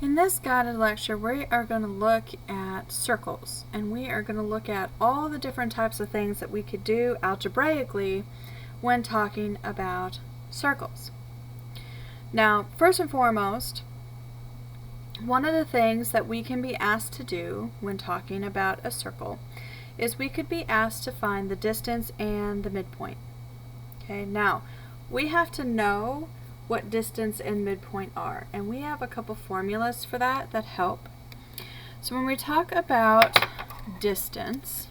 In this guided lecture, we are going to look at circles, and we are going to look at all the different types of things that we could do algebraically when talking about circles. Now, first and foremost, one of the things that we can be asked to do when talking about a circle is we could be asked to find the distance and the midpoint. Okay, now we have to know what distance and midpoint are, and we have a couple formulas for that help. So when we talk about distance,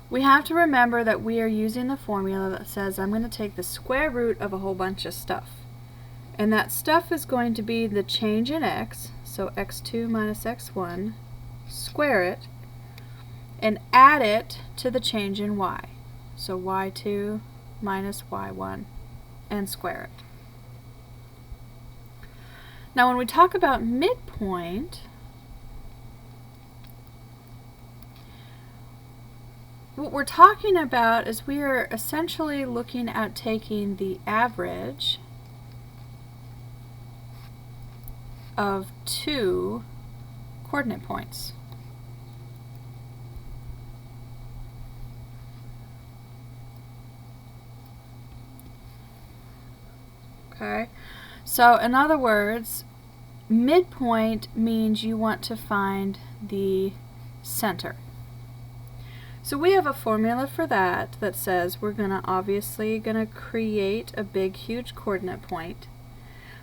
we have to remember that we are using the formula that says I'm going to take the square root of a whole bunch of stuff, and that stuff is going to be the change in x, so x2 minus x1, square it, and add it to the change in y. So y2 minus y1 and square it. Now when we talk about midpoint, what we're talking about is we are essentially looking at taking the average of two coordinate points. Okay, so in other words, midpoint means you want to find the center. So we have a formula for that says we're obviously going to create a big huge coordinate point.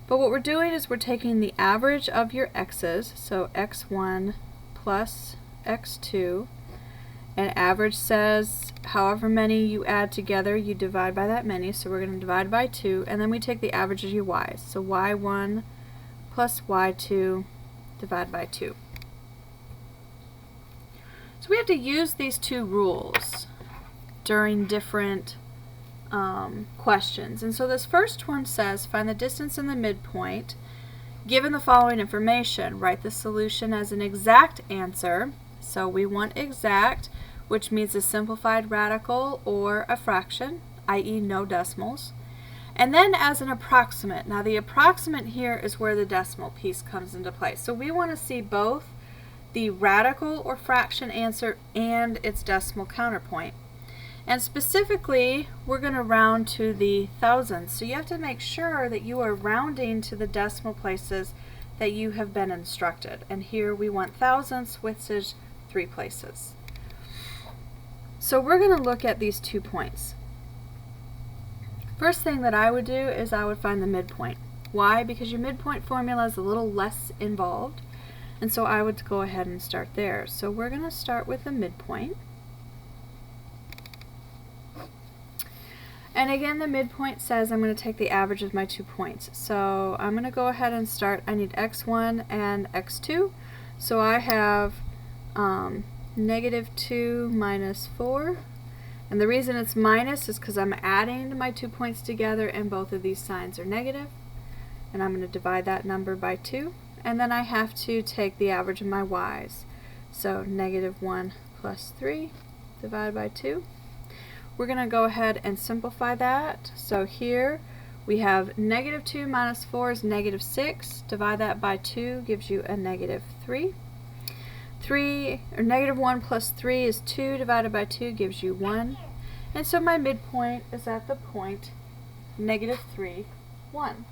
But what we're doing is we're taking the average of your x's, so x1 plus x2, and average says however many you add together, you divide by that many, so we're going to divide by 2, and then we take the average of your y's, so y1 plus y2 divided by 2. So we have to use these two rules during different questions. And so this first one says, find the distance and the midpoint. Given the following information, write the solution as an exact answer. So we want exact, which means a simplified radical or a fraction, i.e. no decimals. And then as an approximate. Now the approximate here is where the decimal piece comes into play. So we want to see both the radical or fraction answer and its decimal counterpoint. And specifically, we're going to round to the thousandths. So you have to make sure that you are rounding to the decimal places that you have been instructed. And here we want thousandths, which is 3 places. So we're going to look at these 2 points. First thing that I would do is I would find the midpoint. Why? Because your midpoint formula is a little less involved. And so I would go ahead and start there. So we're going to start with the midpoint. And again, the midpoint says I'm going to take the average of my 2 points. So I'm going to go ahead and start. I need x1 and x2. So I have negative 2 minus 4. And the reason it's minus is because I'm adding my 2 points together and both of these signs are negative. And I'm going to divide that number by 2. And then I have to take the average of my y's. So negative 1 plus 3 divided by 2. We're going to go ahead and simplify that. So here we have negative 2 minus 4 is negative 6. Divide that by 2 gives you a negative 3. Negative 1 plus 3 is 2. Divided by 2 gives you 1. And so my midpoint is at the point negative 3, 1.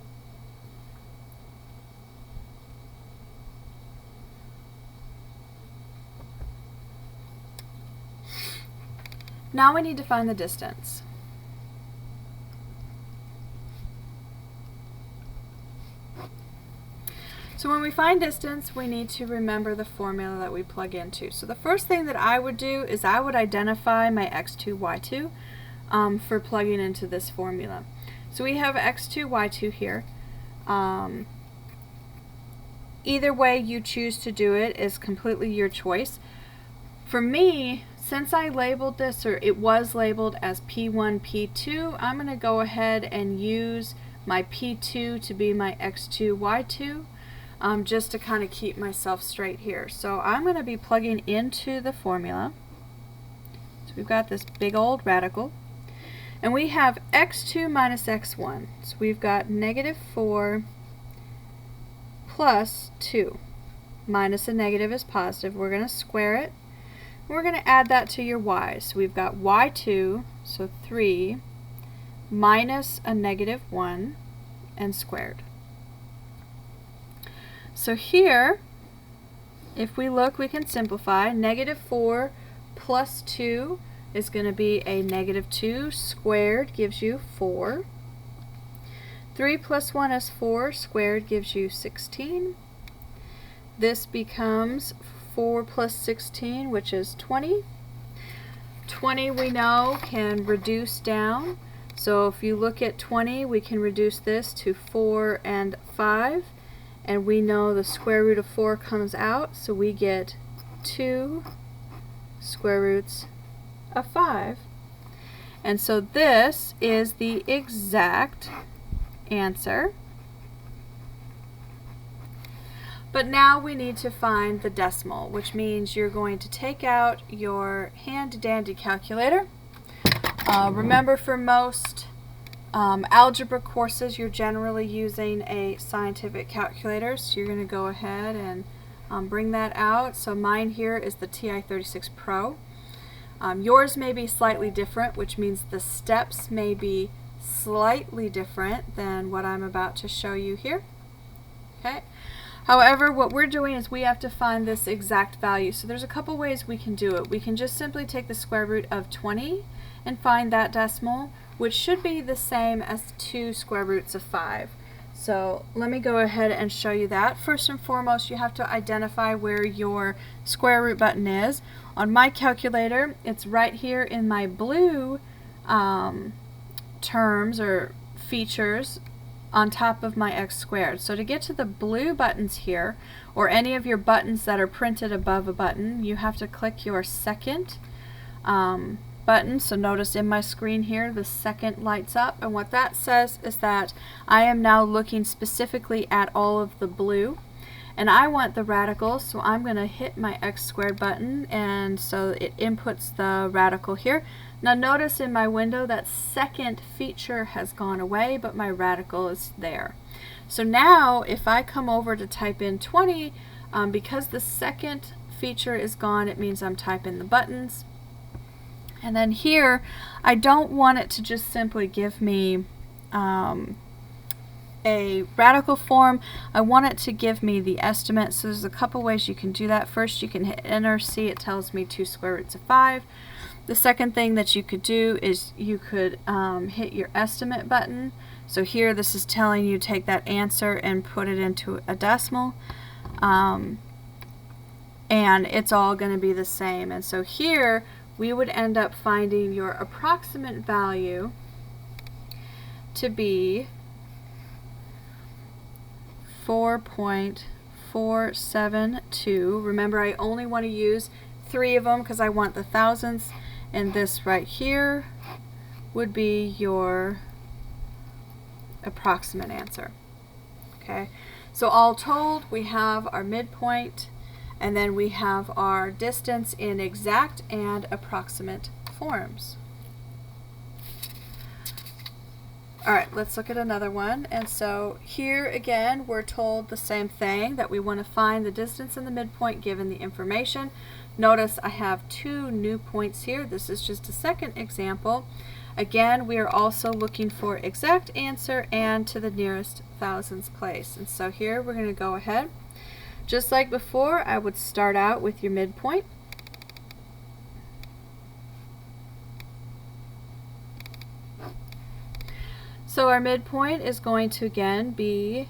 Now we need to find the distance. So when we find distance, we need to remember the formula that we plug into. So the first thing that I would do is I would identify my x2, y2 for plugging into this formula. So we have x2, y2 here. Either way you choose to do it is completely your choice. For me, since I labeled this, or it was labeled as P1, P2, I'm going to go ahead and use my P2 to be my x2, y2, just to kind of keep myself straight here. So I'm going to be plugging into the formula. So we've got this big old radical. And we have x2 minus x1. So we've got negative 4 plus 2. Minus a negative is positive. We're going to square it. We're going to add that to your y. So we've got y2, so 3, minus a negative 1, and squared. So here, if we look, we can simplify. Negative 4 plus 2 is going to be a negative 2 squared gives you 4. 3 plus 1 is 4 squared gives you 16. This becomes 4 plus 16, which is 20. 20 we know can reduce down. So if you look at 20, we can reduce this to 4 and 5. And we know the square root of 4 comes out, so we get 2 square roots of 5. And so this is the exact answer. But now we need to find the decimal, which means you're going to take out your handy-dandy calculator. Remember, for most algebra courses, you're generally using a scientific calculator, so you're going to go ahead and bring that out. So mine here is the TI-36 Pro. Yours may be slightly different, which means the steps may be slightly different than what I'm about to show you here. Okay. However, what we're doing is we have to find this exact value. So there's a couple ways we can do it. We can just simply take the square root of 20 and find that decimal, which should be the same as 2 square roots of 5. So let me go ahead and show you that. First and foremost, you have to identify where your square root button is. On my calculator, it's right here in my blue terms or features on top of my x squared. So to get to the blue buttons here, or any of your buttons that are printed above a button, you have to click your second button. So notice in my screen here, the second lights up, and what that says is that I am now looking specifically at all of the blue, and I want the radical, so I'm going to hit my x squared button, and so it inputs the radical here. Now notice in my window that second feature has gone away, but my radical is there. So now if I come over to type in 20, because the second feature is gone, it means I'm typing the buttons. And then here, I don't want it to just simply give me a radical form. I want it to give me the estimate. So there's a couple ways you can do that. First, you can hit enter. See, it tells me 2 square roots of 5. The second thing that you could do is you could hit your estimate button. So here, this is telling you take that answer and put it into a decimal. And it's all going to be the same. And so here, we would end up finding your approximate value to be 4.472. Remember, I only want to use 3 of them because I want the thousandths, and this right here would be your approximate answer. Okay, so all told, we have our midpoint, and then we have our distance in exact and approximate forms. Alright, let's look at another one. And so here again, we're told the same thing, that we want to find the distance and the midpoint given the information. Notice I have 2 new points here. This is just a second example. Again, we are also looking for exact answer and to the nearest thousandths place. And so here we're going to go ahead. Just like before, I would start out with your midpoint. So our midpoint is going to again be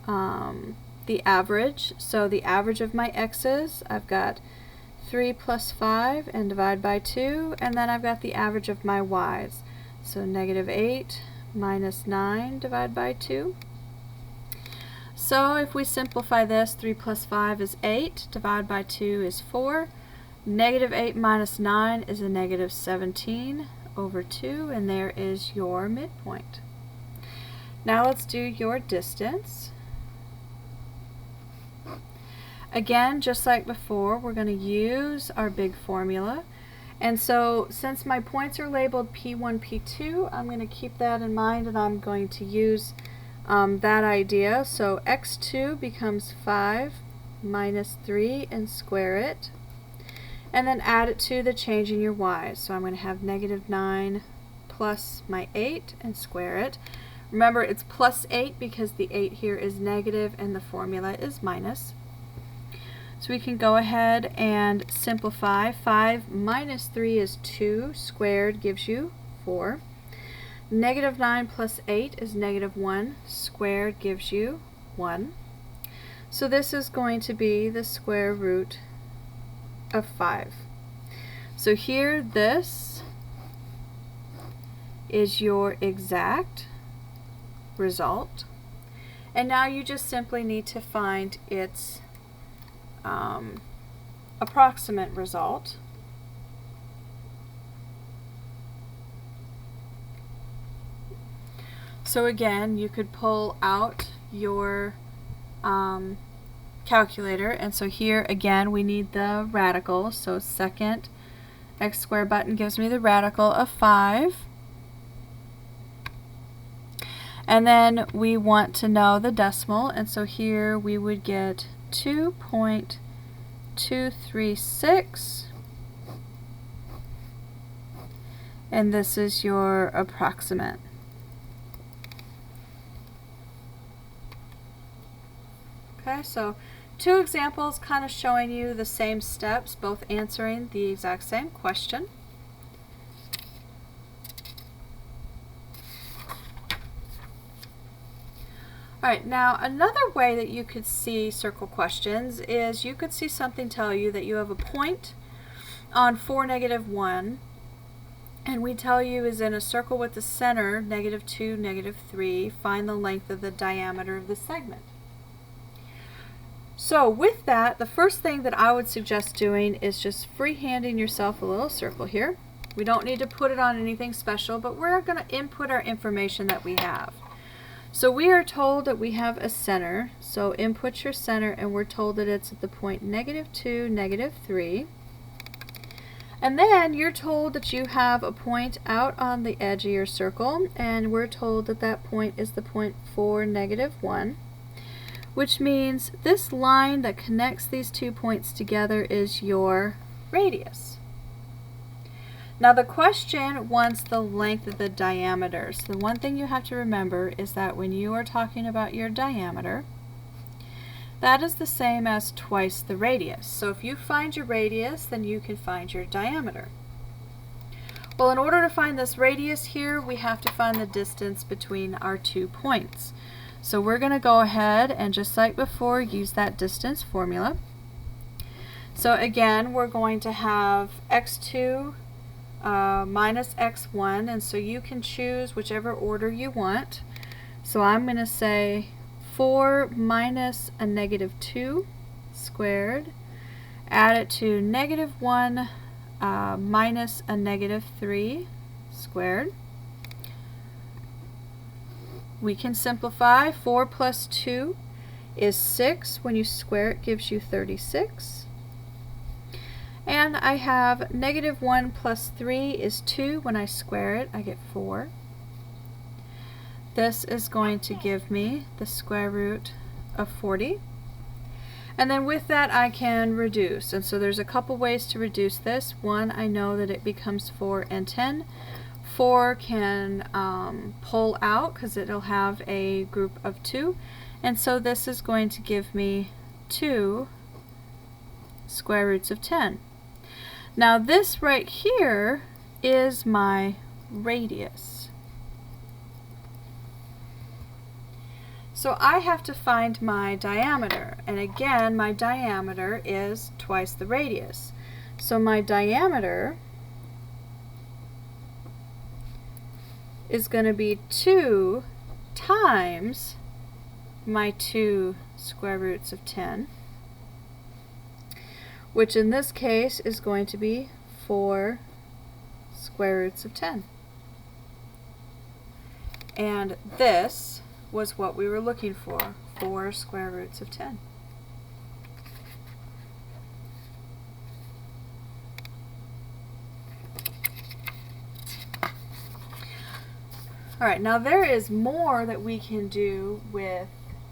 the average. So the average of my x's, I've got 3 plus 5 and divide by 2, and then I've got the average of my y's. So negative 8 minus 9 divided by 2. So if we simplify this, 3 plus 5 is 8, divided by 2 is 4. Negative 8 minus 9 is a negative 17 over 2, and there is your midpoint. Now let's do your distance. Again, just like before, we're going to use our big formula, And so since my points are labeled P1, P2, I'm going to keep that in mind, and I'm going to use that idea. So x2 becomes 5 minus 3 and square it. And then add it to the change in your y. So I'm going to have negative 9 plus my 8 and square it. Remember, it's plus 8 because the 8 here is negative and the formula is minus. So we can go ahead and simplify. 5 minus 3 is 2 squared gives you 4. Negative 9 plus 8 is negative 1 squared gives you 1. So this is going to be the square root of 5. So here, this is your exact result. And now you just simply need to find its approximate result. So again, you could pull out your calculator, and so here again we need the radical. So second x squared button gives me the radical of 5. And then we want to know the decimal, and so here we would get 2.236, and this is your approximate. Okay, so 2 examples kind of showing you the same steps, both answering the exact same question. Alright, now another way that you could see circle questions is you could see something tell you that you have a point on 4, negative 1, and we tell you is in a circle with the center, negative 2, negative 3, find the length of the diameter of the segment. So with that, the first thing that I would suggest doing is just freehanding yourself a little circle here. We don't need to put it on anything special, but we're going to input our information that we have. So we are told that we have a center, so input your center, and we're told that it's at the point negative 2, negative 3. And then you're told that you have a point out on the edge of your circle, and we're told that that point is the point 4, negative 1, which means this line that connects these 2 points together is your radius. Now the question wants the length of the diameter. So the one thing you have to remember is that when you are talking about your diameter, that is the same as twice the radius. So if you find your radius, then you can find your diameter. Well, in order to find this radius here, we have to find the distance between our 2 points. So we're going to go ahead and, just like before, use that distance formula. So again, we're going to have x2 minus x1, and so you can choose whichever order you want. So I'm going to say 4 minus a negative 2 squared, add it to negative 1 minus a negative 3 squared. We can simplify. 4 plus 2 is 6. When you square it, gives you 36. And I have negative 1 plus 3 is 2. When I square it, I get 4. This is going to give me the square root of 40. And then with that, I can reduce. And so there's a couple ways to reduce this. One, I know that it becomes 4 and 10. 4 can pull out because it'll have a group of 2. And so this is going to give me 2 square roots of 10. Now this right here is my radius. So I have to find my diameter, and again my diameter is twice the radius. So my diameter is going to be 2 times my 2 square roots of 10, which in this case is going to be 4 square roots of 10. And this was what we were looking for, 4 square roots of 10. Alright, now there is more that we can do with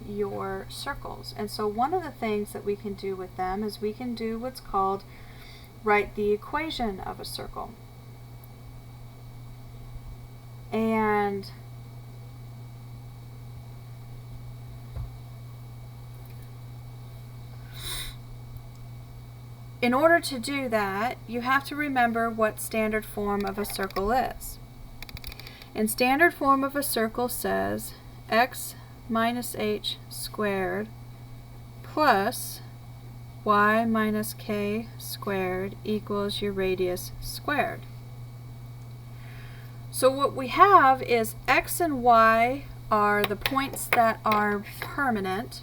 your circles. And so one of the things that we can do with them is we can do what's called write the equation of a circle. And in order to do that, you have to remember what standard form of a circle is. And standard form of a circle says x minus h squared plus y minus k squared equals your radius squared. So what we have is x and y are the points that are permanent,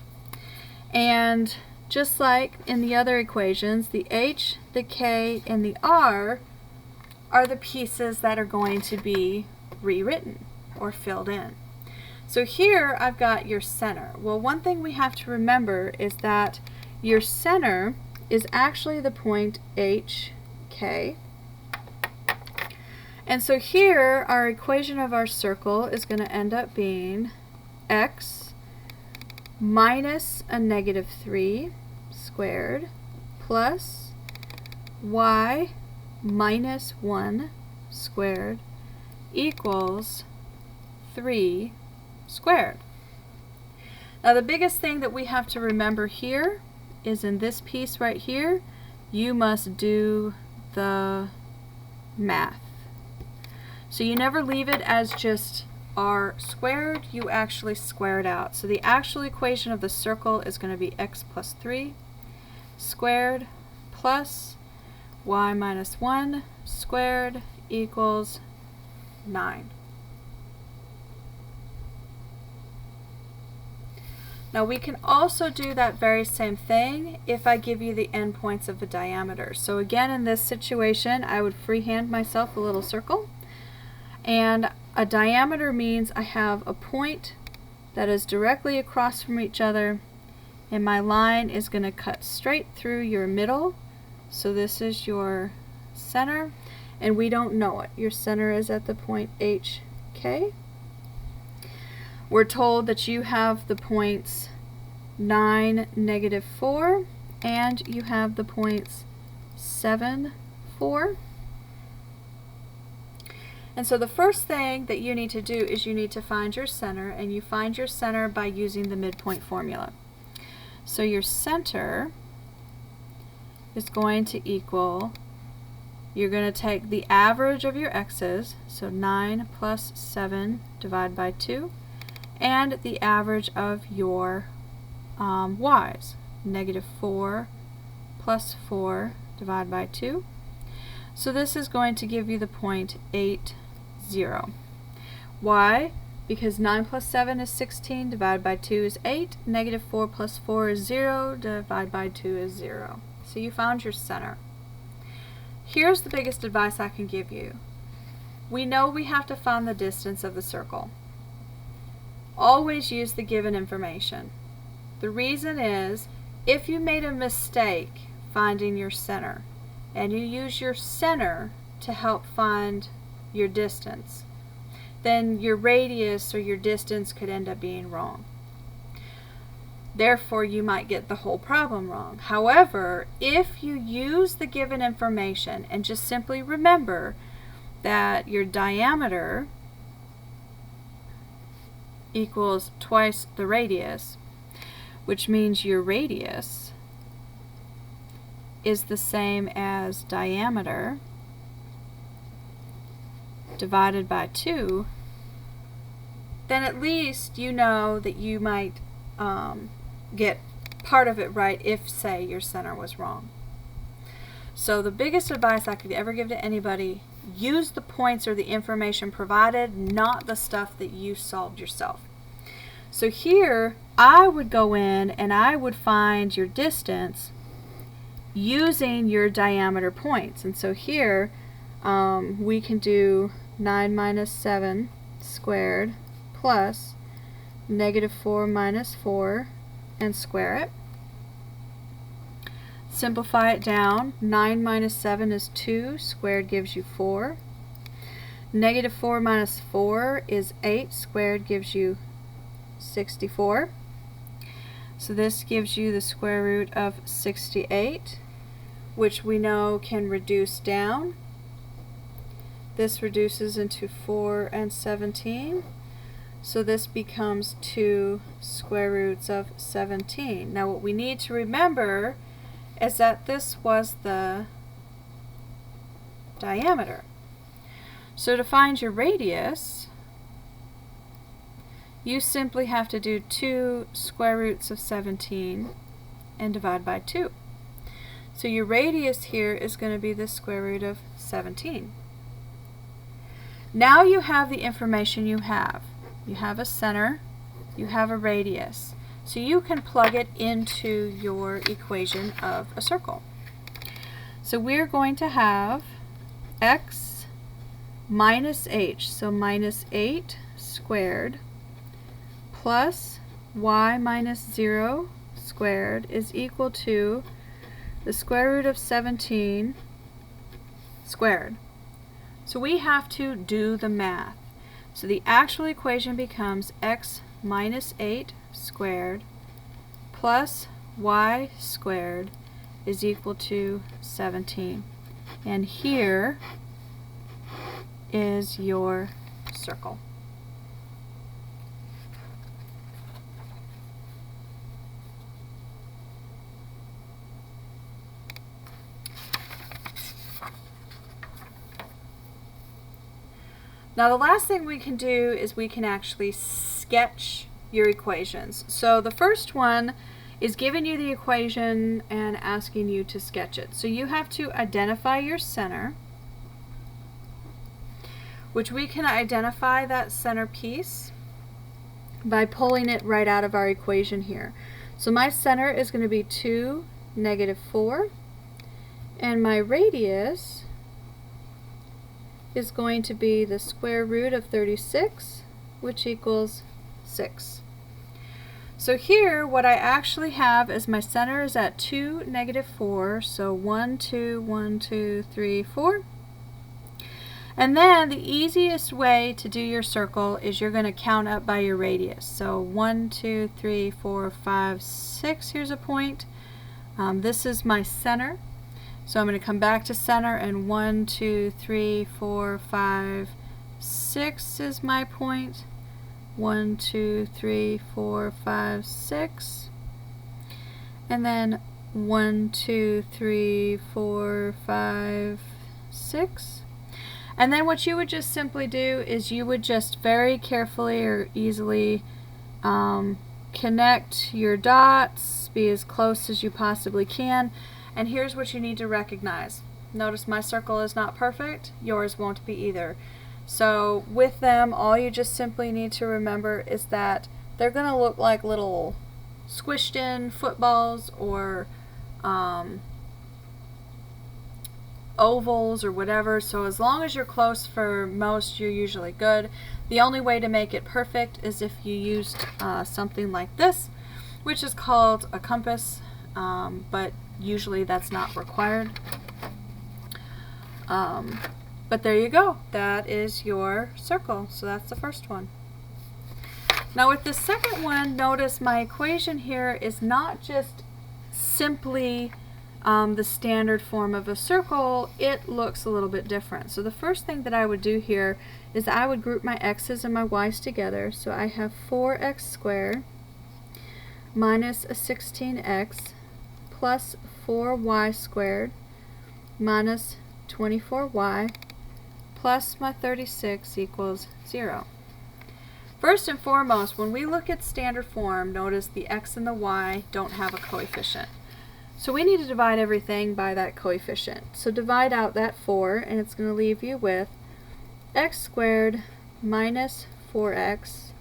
and just like in the other equations, the h, the k, and the r are the pieces that are going to be rewritten or filled in. So here I've got your center. Well, one thing we have to remember is that your center is actually the point HK. And so here our equation of our circle is going to end up being x minus a negative 3 squared plus y minus 1 squared equals 3 squared. Now the biggest thing that we have to remember here is in this piece right here, you must do the math. So you never leave it as just r squared, you actually square it out. So the actual equation of the circle is going to be x plus 3 squared plus y minus 1 squared equals 9. Now we can also do that very same thing if I give you the endpoints of a diameter. So again, in this situation, I would freehand myself a little circle. And a diameter means I have a point that is directly across from each other, and my line is going to cut straight through your middle. So this is your center, and we don't know it. Your center is at the point HK. We're told that you have the points 9, negative 4, and you have the points 7, 4. And so the first thing that you need to do is you need to find your center, and you find your center by using the midpoint formula. So your center is going to equal, you're going to take the average of your x's, so 9 plus 7 divided by 2, and the average of your y's, negative 4 plus 4 divided by 2. So this is going to give you the point 8, 0. Why? Because 9 plus 7 is 16, divided by 2 is 8, negative 4 plus 4 is 0, divided by 2 is 0. So you found your center. Here's the biggest advice I can give you. We know we have to find the distance of the circle. Always use the given information. The reason is, if you made a mistake finding your center, and you use your center to help find your distance, then your radius or your distance could end up being wrong. Therefore, you might get the whole problem wrong. However, if you use the given information and just simply remember that your diameter equals twice the radius, which means your radius is the same as diameter divided by 2, then at least you know that you might get part of it right if, say, your center was wrong. So the biggest advice I could ever give to anybody, use the points or the information provided, not the stuff that you solved yourself. So here, I would go in and I would find your distance using your diameter points. And so here, we can do 9 minus 7 squared plus negative 4 minus 4 and square it. Simplify it down. 9 minus 7 is 2. Squared gives you 4. Negative 4 minus 4 is 8. Squared gives you 64. So this gives you the square root of 68, which we know can reduce down. This reduces into 4 and 17. So this becomes 2 square roots of 17. Now what we need to remember is that this was the diameter. So to find your radius, you simply have to do 2 square roots of 17 and divide by 2. So your radius here is going to be the square root of 17. Now you have the information you have. You have a center, you have a radius. So you can plug it into your equation of a circle. So we're going to have x minus h, so minus 8 squared plus y minus 0 squared is equal to the square root of 17 squared. So we have to do the math. So the actual equation becomes x minus 8 squared plus y squared is equal to 17. And here is your circle. Now the last thing we can do is we can actually sketch your equations. So the first one is giving you the equation and asking you to sketch it. So you have to identify your center, which we can identify that center piece by pulling it right out of our equation here. So my center is going to be 2, negative 4, and my radius is going to be the square root of 36, which equals 6. So here what I actually have is my center is at 2, negative 4, so 1, 2, 1, 2, 3, 4. And then the easiest way to do your circle is you're going to count up by your radius. So 1, 2, 3, 4, 5, 6, here's a point. This is my center. So I'm going to come back to center, and 1, 2, 3, 4, 5, 6 is my point. 1, 2, 3, 4, 5, 6. And then 1, 2, 3, 4, 5, 6. And then what you would just simply do is you would just very carefully or easily connect your dots, be as close as you possibly can. And here's what you need to recognize. Notice my circle is not perfect, yours won't be either. So with them, all you just simply need to remember is that they're going to look like little squished in footballs or ovals or whatever. So as long as you're close for most, you're usually good. The only way to make it perfect is if you used something like this, which is called a compass, but usually that's not required. But there you go. That is your circle. So that's the first one. Now with the second one, notice my equation here is not just simply the standard form of a circle. It looks a little bit different. So the first thing that I would do here is I would group my x's and my y's together. So I have 4x squared minus a 16x plus 4y squared minus 24y plus my 36 equals 0. First and foremost, when we look at standard form, notice the x and the y don't have a coefficient. So we need to divide everything by that coefficient. So divide out that 4, and it's going to leave you with x squared minus 4x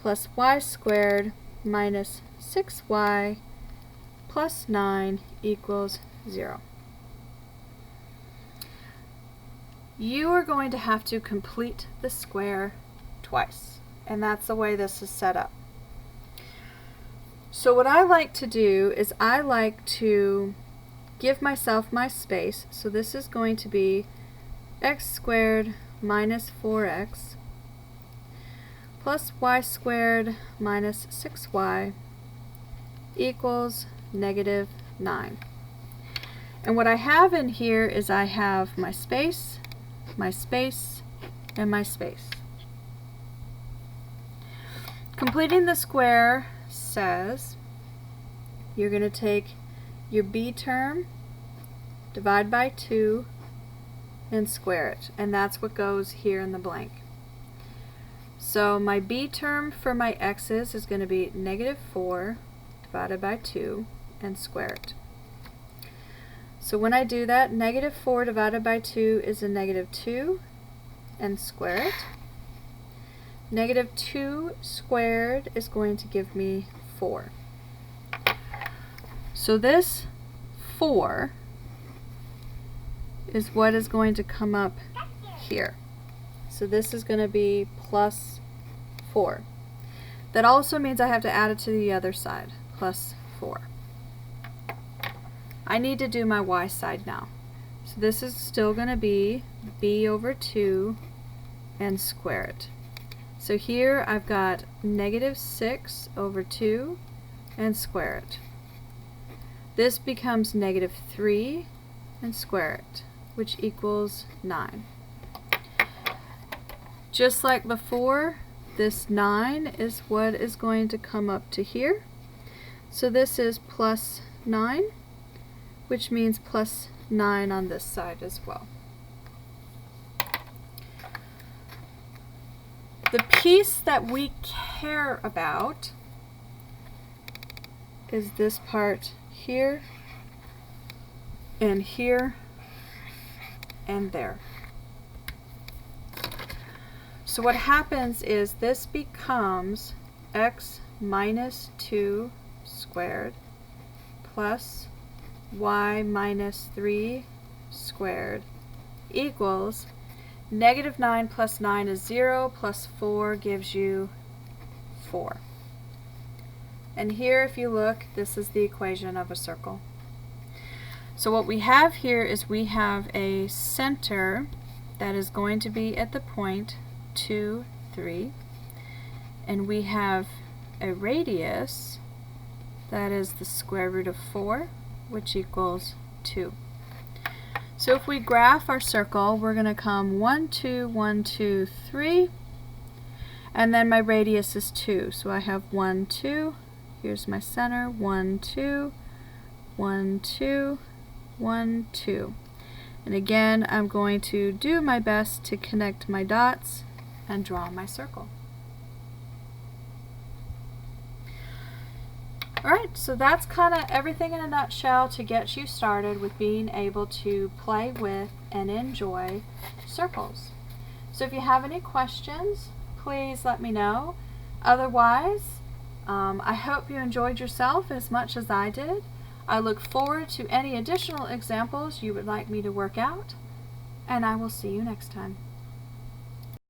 plus y squared minus 6y plus 9 equals 0. You are going to have to complete the square twice, and that's the way this is set up. So what I like to do is I like to give myself my space. So this is going to be x squared minus 4x plus y squared minus 6y equals negative 9. And what I have in here is I have my space, and my space. Completing the square says you're going to take your b term, divide by 2, and square it. And that's what goes here in the blank. So my b term for my x's is going to be negative 4 divided by 2 and square it. So when I do that, negative 4 divided by 2 is a negative 2 and square it. Negative 2 squared is going to give me 4. So this 4 is what is going to come up here. So this is going to be plus 4. That also means I have to add it to the other side, plus 4. I need to do my y side now. So this is still going to be b over 2 and square it. So here I've got negative 6 over 2 and square it. This becomes negative 3 and square it, which equals 9. Just like before, this 9 is what is going to come up to here. So this is plus 9, which means plus 9 on this side as well. The piece that we care about is this part here, and here, and there. So what happens is this becomes x minus 2 squared plus y minus 3 squared equals negative 9 plus 9 is 0, plus 4 gives you 4. And here, if you look, this is the equation of a circle. So what we have here is we have a center that is going to be at the point 2, 3, and we have a radius that is the square root of 4, which equals 2. So if we graph our circle, we're going to come 1, 2, 1, 2, 3, and then my radius is 2. So I have 1, 2, here's my center, 1, 2, 1, 2, 1, 2. And again, I'm going to do my best to connect my dots and draw my circle. Alright, so that's kind of everything in a nutshell to get you started with being able to play with and enjoy circles. So if you have any questions, please let me know. Otherwise, I hope you enjoyed yourself as much as I did. I look forward to any additional examples you would like me to work out, and I will see you next time.